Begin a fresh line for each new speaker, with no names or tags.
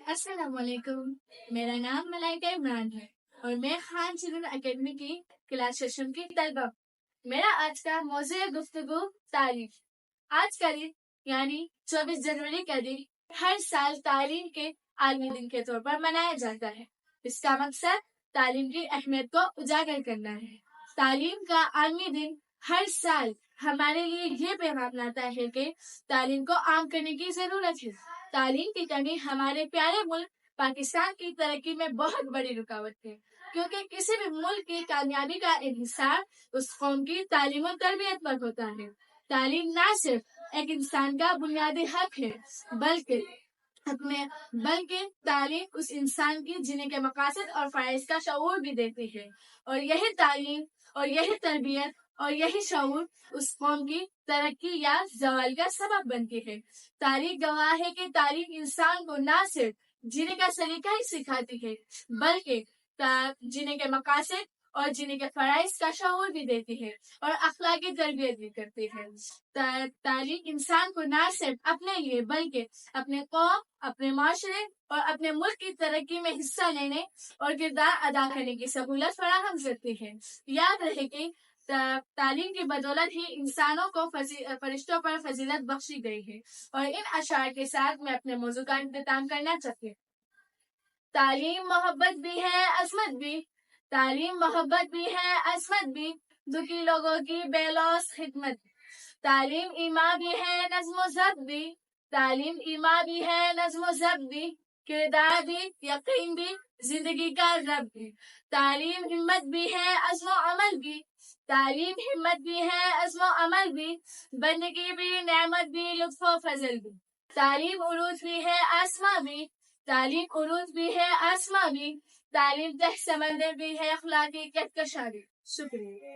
السلام علیکم، میرا نام ملائکہ عمران ہے اور میں خان چلڈرن اکیڈمی کی کلاس سیشن کی طالبہ ہوں۔ میرا آج کا موضوع گفتگو تعلیم۔ آج کا دن یعنی 24 جنوری کا دن ہر سال تعلیم کے عالمی دن کے طور پر منایا جاتا ہے۔ اس کا مقصد تعلیم کی اہمیت کو اجاگر کرنا ہے۔ تعلیم کا عالمی دن ہر سال ہمارے لیے یہ پیغام لاتا ہے کہ تعلیم کو عام کرنے کی ضرورت ہے۔ تعلیم کی کمی ہمارے پیارے ملک پاکستان کی ترقی میں بہت بڑی رکاوٹ ہے، کیونکہ کسی بھی ملک کی کامیابی کا انحصار اس قوم کی تعلیم و تربیت پر ہوتا ہے۔ تعلیم نہ صرف ایک انسان کا بنیادی حق ہے بلکہ تعلیم اس انسان کی جینے کے مقاصد اور فرائض کا شعور بھی دیتی ہے، اور یہی تعلیم اور یہی تربیت اور یہی شعور اس قوم کی ترقی یا زوال کا سبب بنتی ہے۔ تاریخ گواہ ہے کہ تعلیم انسان کو نہ صرف جینے کا سلیقہ ہی سکھاتی ہے بلکہ جینے کے مقاصد اور جینے کے فرائض کا شعور بھی دیتی ہے اور اخلاقی تربیت بھی کرتی ہے۔ تعلیم انسان کو نہ صرف اپنے لیے بلکہ اپنے قوم، اپنے معاشرے اور اپنے ملک کی ترقی میں حصہ لینے اور کردار ادا کرنے کی سہولت فراہم کرتی ہے۔ یاد رہے کہ تعلیم کی بدولت ہی انسانوں کو فرشتوں پر فضیلت بخشی گئی ہے۔ اور ان اشعار کے ساتھ میں اپنے موضوع کا اختتام کرنا چاہتی ہوں۔ تعلیم محبت بھی ہے، عصمت بھی، تعلیم محبت بھی ہے، عصمت بھی، دکھی لوگوں کی بے لوث خدمت بھی۔ تعلیم ایمان بھی ہے، نظم و ضبط بھی، تعلیم ایمان بھی ہے، نظم و ضبط بھی، کردار بھی، یقین بھی، زندگی کا رب بھی۔ تعلیم ہمت بھی ہے، عزم و عمل بھی، تعلیم ہمت بھی ہے، عزم و عمل بھی، بندگی بھی، نعمت بھی، لطف و فضل بھی۔ تعلیم عروج بھی ہے، آسماں بھی، تعلیم عروج بھی ہے، آسماں بھی، تعلیم تہ سمندر بھی ہے، اخلاقی کہکشاں بھی۔ شکریہ۔